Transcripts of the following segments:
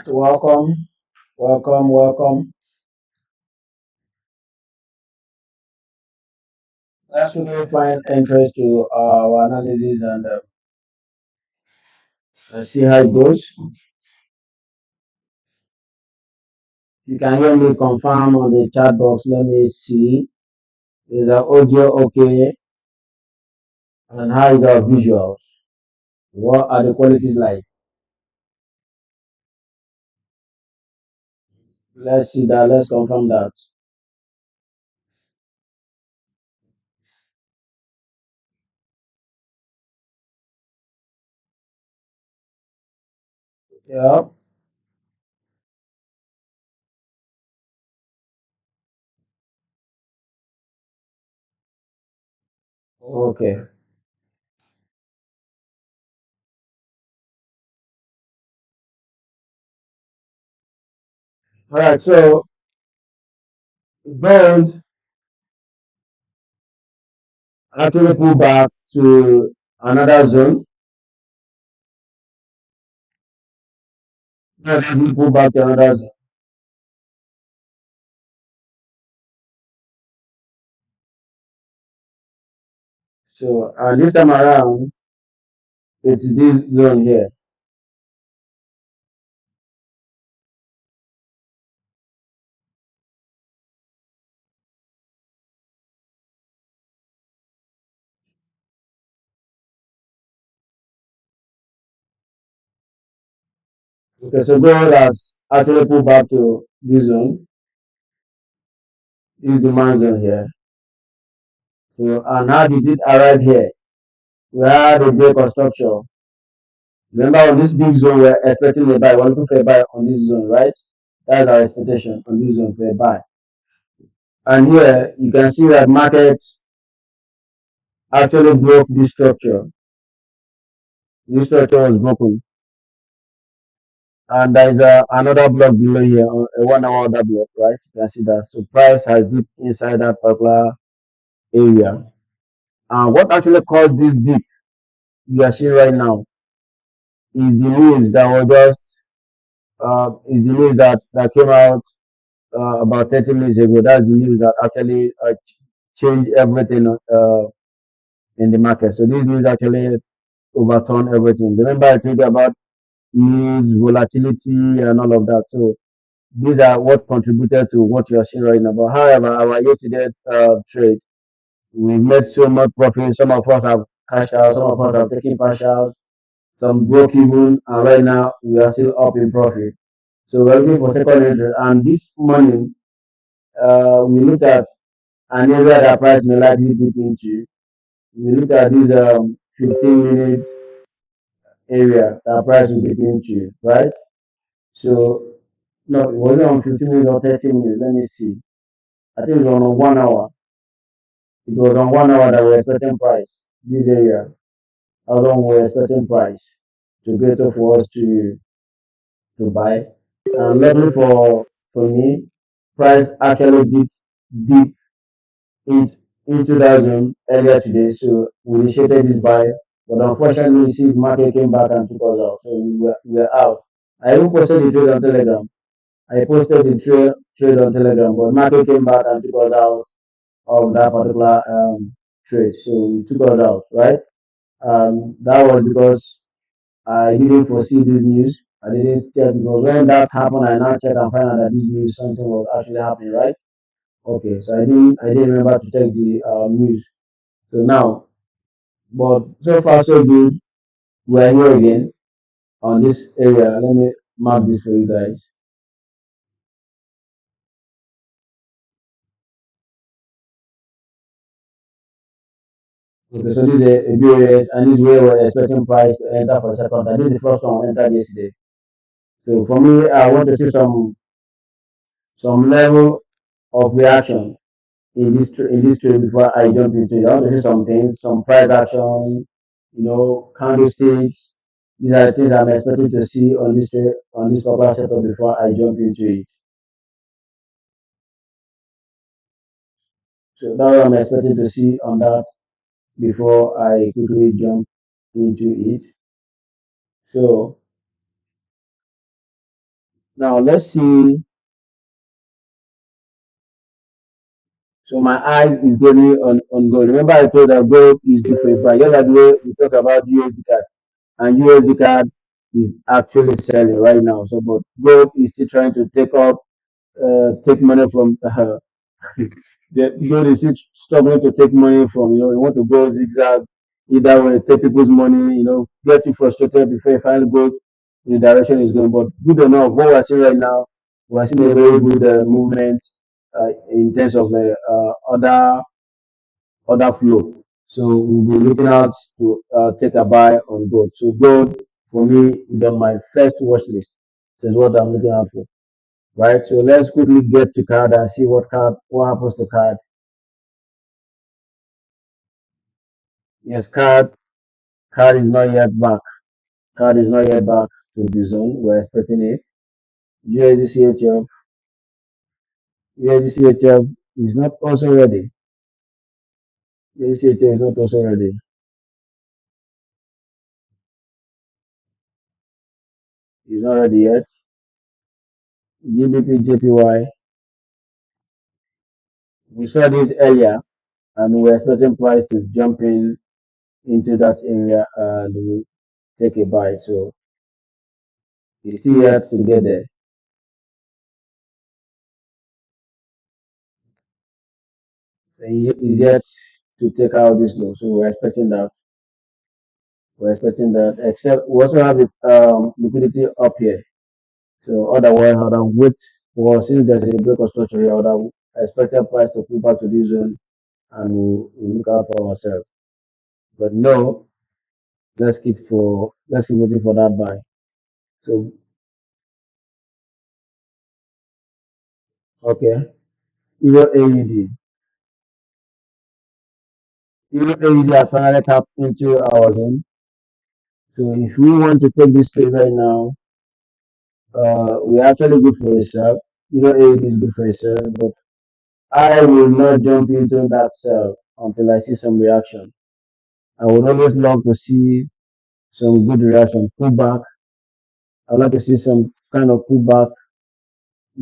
Welcome, welcome. Let's really find interest to our analysis and let's see how it goes. You can hear me confirm on the chat box. Let me see. Is our audio okay? And how is our visuals? What are the qualities like? Let's see that. Let's confirm that. Yeah. Okay. All right. So gold actually pull back to another zone. Actually pull back to another zone. So this time around, it's this zone here. Okay, so gold has actually pulled back to this zone, this demand zone here. So, and how did it arrive here? We had a break of structure. Remember, on this big zone, we're expecting a buy. We're looking for a buy on this zone, right? That's our expectation on this zone for a buy. And here, you can see that market actually broke this structure. This structure was broken. And there is another block below here, a 1 hour order block, right? You can see that. So price has dipped inside that particular area. And what actually caused this dip you are seeing right now is the news that was just is the news that came out about 30 minutes ago. That's the news that actually changed everything in the market. So this news actually overturned everything. Remember I told you about news, volatility, and all of that. So these are what contributed to what you are seeing right now. But however, our yesterday trade, we made so much profit. Some of us have cashed out, some of us have taken partials, some broke even, and right now we are still up in profit. So we're looking for second entry. And this morning, we looked at an area that price may likely dip into. We looked at this 15 minutes area that price will dip into, right? So, no, it wasn't on 15 minutes or 30 minutes. Let me see. I think it was on 1 hour. It was on 1 hour that we're expecting price. This area, how long we're expecting price to get for us to buy. And luckily for me, price actually did deep in, into that zone earlier today. So we initiated this buy, but unfortunately, we see the market came back and took us out. So we were out. I even posted the trade on Telegram. I posted the trade on Telegram, but market came back and took us out of that particular trade. So we took us out, right? That was because I didn't foresee this news. I didn't check because when that happened, I now check and find out that this news something was actually happening, right? Okay, so I didn't remember to check the news. So now, but so far so good. We are here again on this area. Let me mark this for you guys. Okay, so this is a BOS and this is where we're expecting price to enter for the second time. This is the first one we entered yesterday. So for me, I want to see some level of reaction in this trade before I jump into it. I want to see some things, some price action, candlesticks. These are the things I'm expecting to see on this trade, on this particular setup before I jump into it. So that's what I'm expecting to see on that before I quickly jump into it. So Now let's see. So my eye is going on gold. Remember I told that gold is due for a buy. Just like the way we talk about USD card, and USD card is actually selling right now. So but gold is still trying to take money from gold is still struggling to take money from, you want to go zigzag either way, take people's money, get you frustrated before you finally go in the direction it's going. But good enough, what we're seeing right now, we're seeing a very good movement in terms of the other flow. So we'll be looking out to take a buy on gold. So gold for me is on my first watch list. So it's what I'm looking out for. Right. So let's quickly get to card and see what happens to card. Yes, card is not yet back. Card is not yet back to the zone. We're expecting it. USD USD is not also ready. USD is not also ready. It's not ready yet. GBP we saw this earlier and we're expecting price to jump into that area and we take a buy. So it's still yet to get there. So he is yet to take out this low. So we're expecting that. We're expecting that. Except we also have liquidity up here. So otherwise, I would have wait for, since there's a break of structure here, I would have expected price to pull back to this zone and we'll look out for ourselves. But no, let's keep waiting for that buy. So okay, Euro AUD. Euro AUD has finally tapped into our zone. So if we want to take this trade right now, we're actually good for a sell. Euro AUD is good for a sell, but I will not jump into that sell until I see some reaction. I would always love to see some good reaction, pullback. I'd like to see some kind of pullback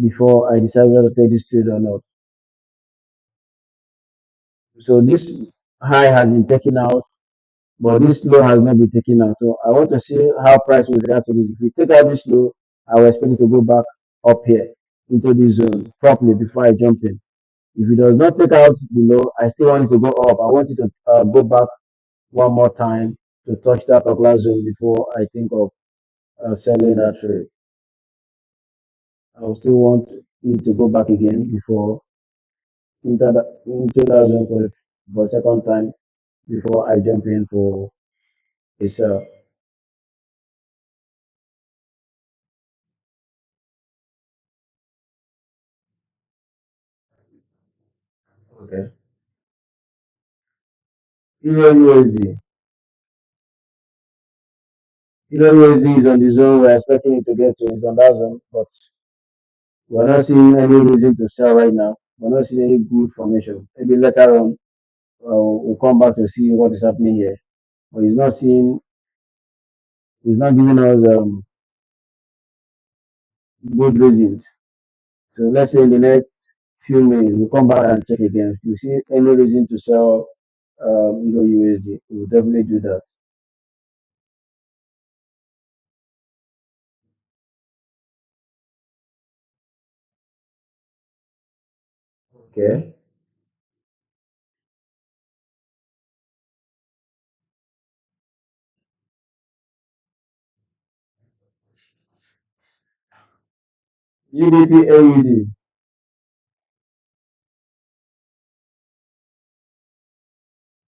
before I decide whether to take this trade or not. So this high has been taken out, but this low has not been taken out. So I want to see how price will react to this. If we take out this low, I will expect it to go back up here into this zone properly before I jump in. If it does not take out the low, I still want it to go up. I want it to go back one more time to touch that particular zone before I think of selling that trade. I will still want it to go back again before into that zone for a second time before I jump in for a sell. Okay. Euro USD. Euro USD is on the zone we're expecting it to get to. It's on that zone, but we're not seeing any reason to sell right now. We're not seeing any good formation. Maybe later on we'll come back to see what is happening here. But he's not giving us good reasons. So let's say in the next few minutes, we'll come back and check again. If you see any reason to sell Euro USD, we'll definitely do that. Okay. GBP AUD.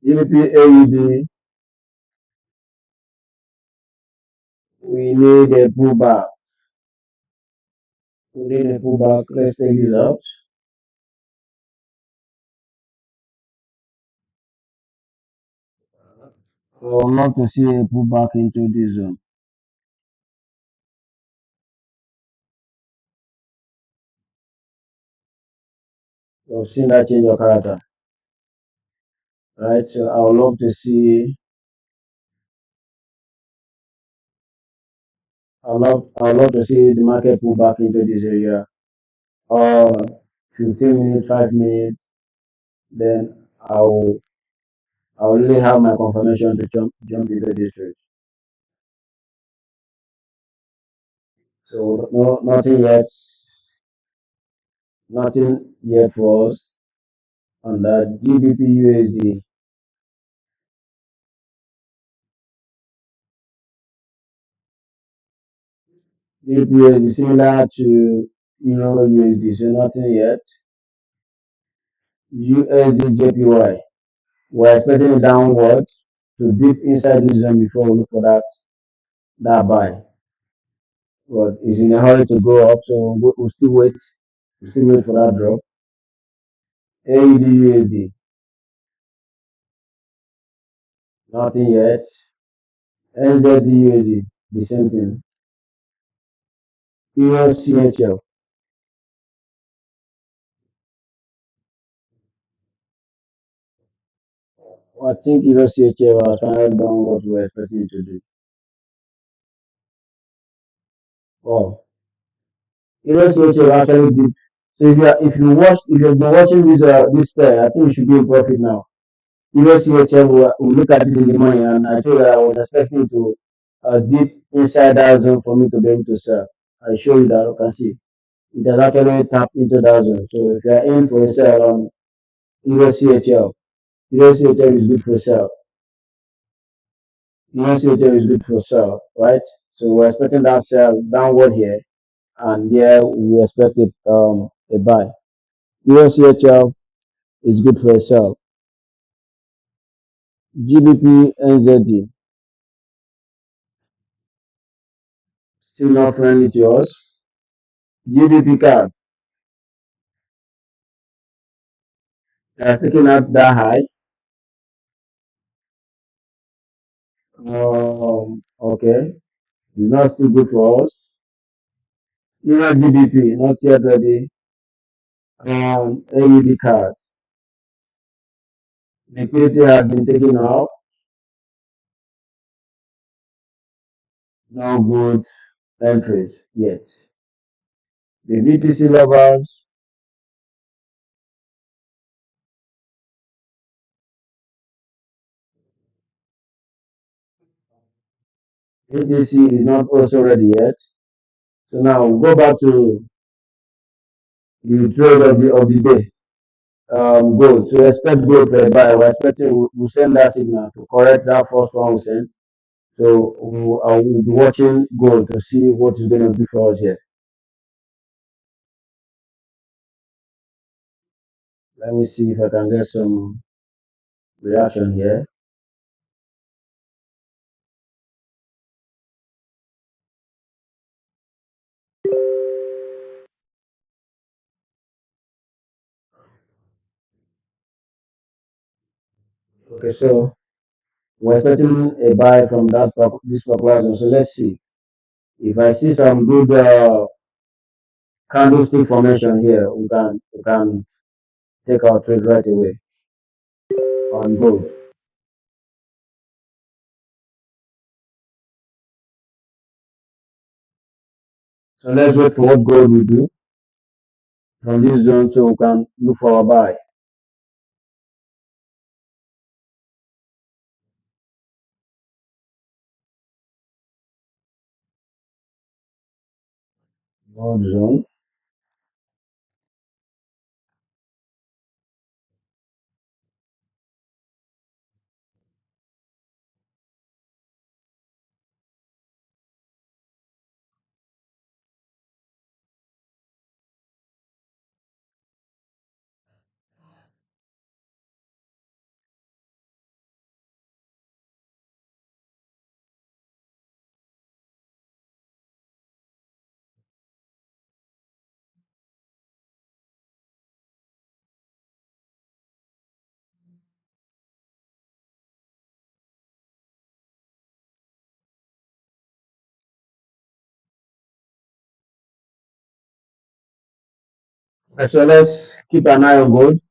GBP AUD, we need a pullback. We need a pullback. Let's take this out. I would love to see a pullback into this zone. You've seen that change of character, right? So I would love to see I'd love to see the market pull back into this area, or 15 minutes, 5 minutes. Then I'll really have my confirmation to jump into this trade. So nothing yet for us on that GBP USD. GBP USD similar to Euro USD, so nothing yet. USD JPY. We're expecting a downward to dip inside this zone before we look for that buy. But it's in a hurry to go up, so we'll still wait. We'll still wait for that drop. AUD USD, nothing yet. NZD USD, the same thing. Euro CHL, I think Euro CHL has finally done what we were expecting it to do. Wow. Euro CHL actually did. So if you've been watching this pair, I think you should be in profit now. Euro CHL will look at it in the morning, and I told her I was expecting to dip inside that zone for me to be able to sell. I show you that you can see it has actually tapped into that zone. So if you are in for a sell on Euro CHL, Euro CHL is good for sell. USDT is good for sell, right? So we're expecting that sell downward here, and here we expect a buy. USDHL is good for a sell. GBP NZD still not friendly to us. GBP card has taken out that high. Okay, it's not still good for us. Euro GBP not yet ready. AUD cards liquidity has been taken out. No good entries yet. The BTC lovers, BTC is not also ready yet. So now we'll go back to the trade of the day. Gold. So expect gold for a buy. We're expecting we'll send that signal to correct that first one we sent. So we'll be watching gold to see what it's going to do for us here. Let me see if I can get some reaction here. Okay, so we're expecting a buy from this particular zone. So let's see if I see some good candlestick formation here. We can take our trade right away on gold. So let's wait for what gold will do from this zone so we can look for a buy. Gold zone. So let's keep an eye on gold.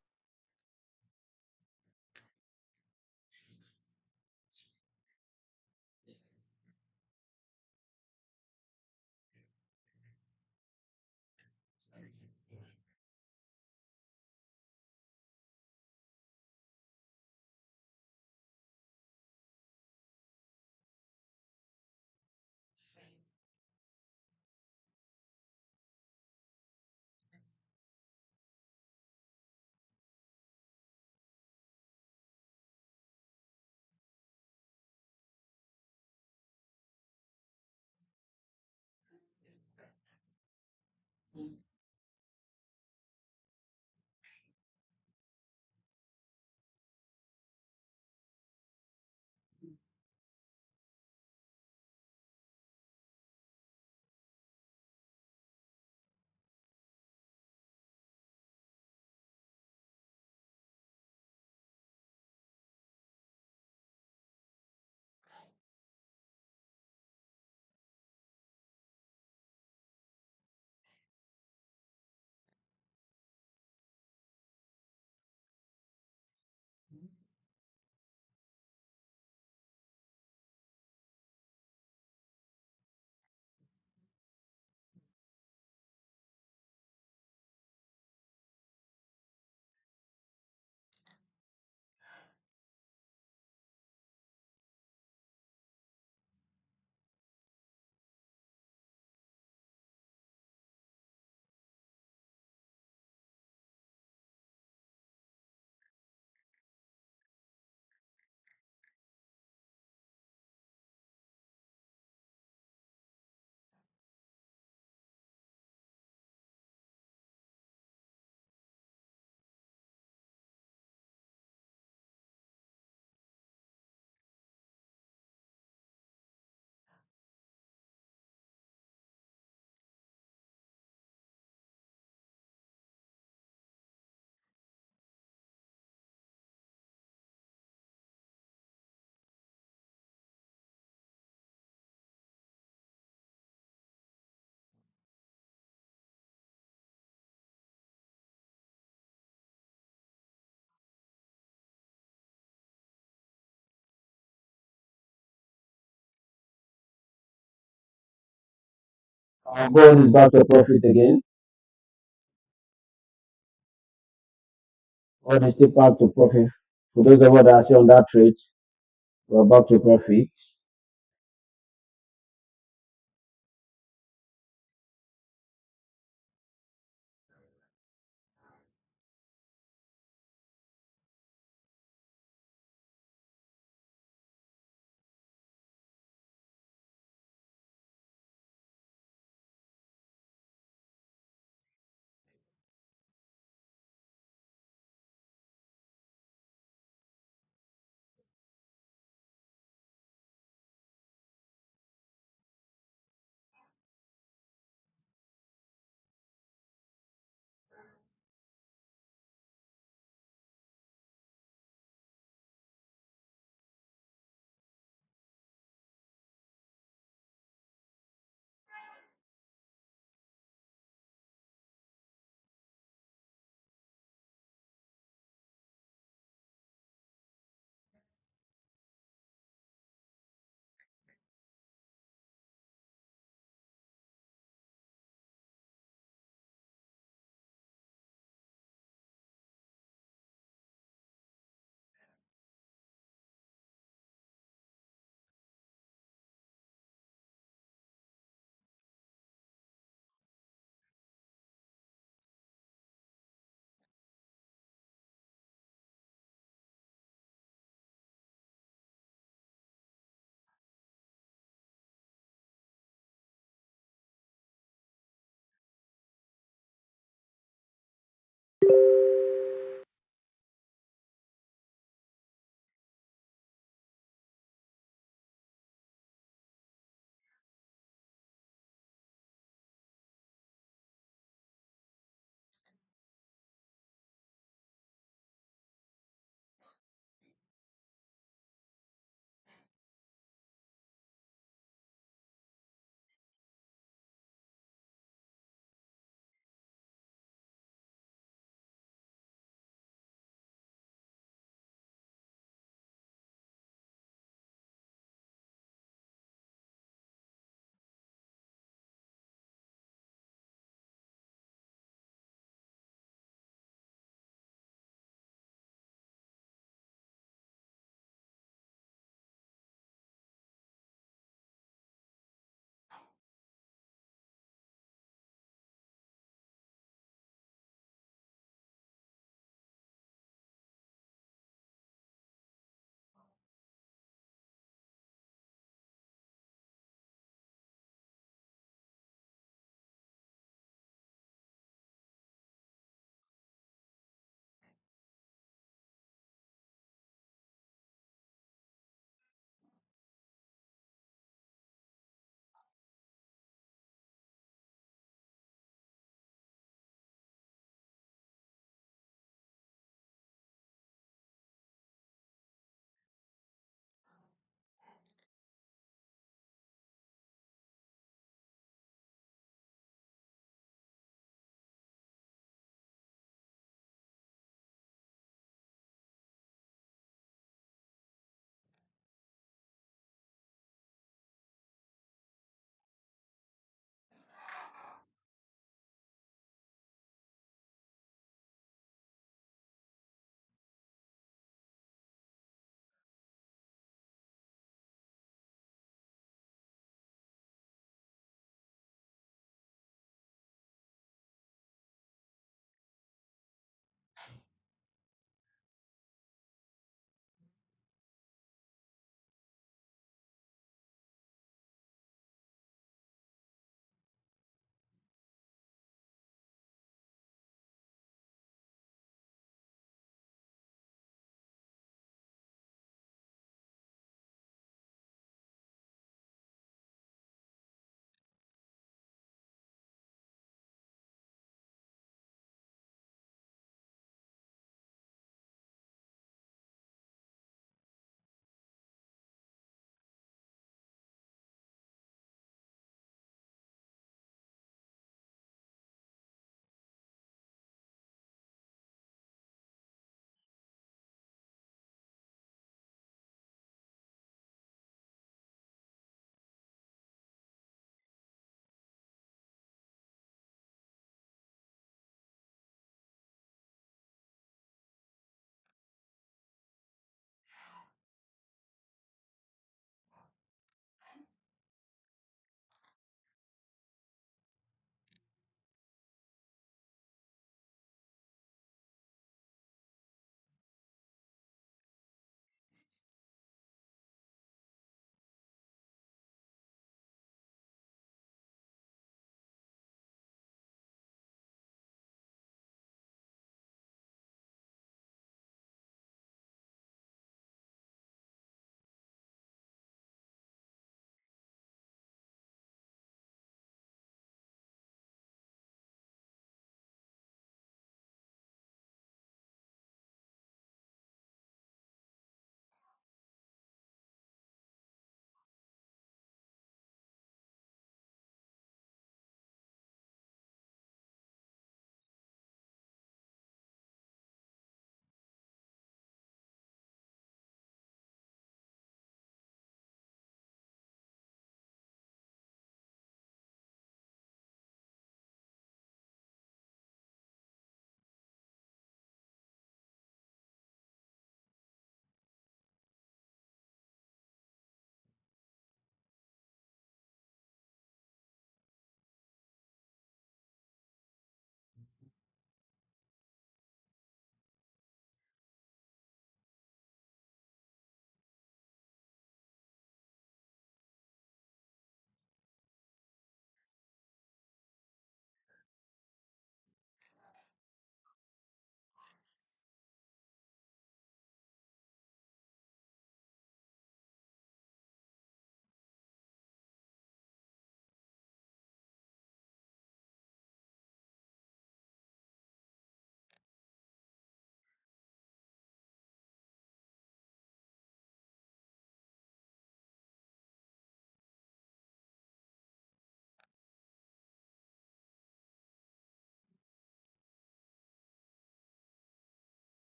gold is back to profit again. Gold is still back to profit. For those of us that are still on that trade, we're back to profit.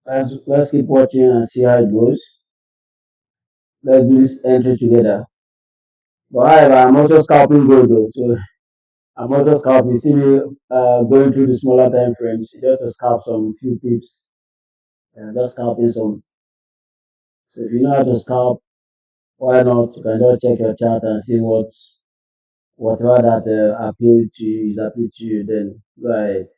Let's keep watching and see how it goes. Let's do this entry together. But however, I'm also scalping gold though. So I'm also scalping. You see me going through the smaller time frames just to scalp some few pips. Just scalping some. So if you know how to scalp, why not? You can just check your chart and see whatever that appeal to you is appeal to you. Then go ahead.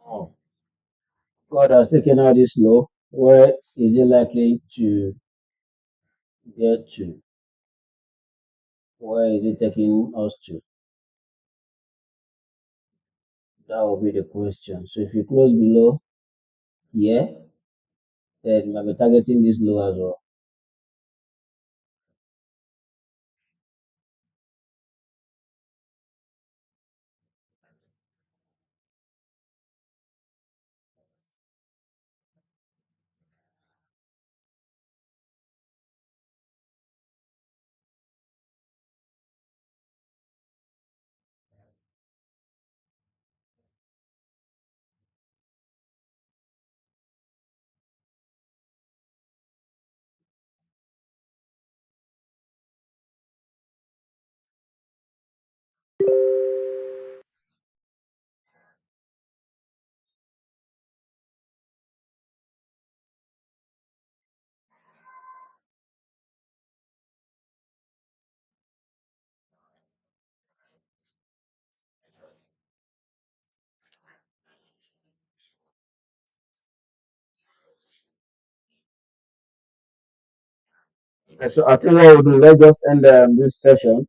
Oh, God has taken out this low. Where is it likely to get to? Where is it taking us to? That will be the question. So if you close below here, then you might be targeting this low as well. Okay, so I think what we'll do, let's just end this session.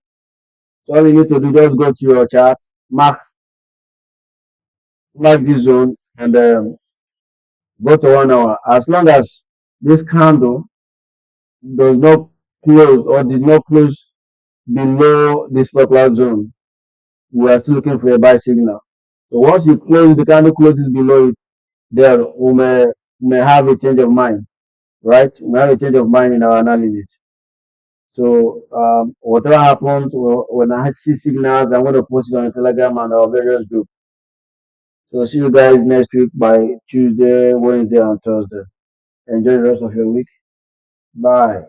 So all you need to do, just go to your chart, mark this zone, and go to 1 hour. As long as this candle does not close or did not close below this particular zone, we are still looking for a buy signal. So once you close, the candle closes below it, then we may have a change of mind, right? We may have a change of mind in our analysis. So whatever happens, when I see signals, I'm going to post it on Telegram and our various groups. So see you guys next week by Tuesday, Wednesday, and Thursday. Enjoy the rest of your week. Bye.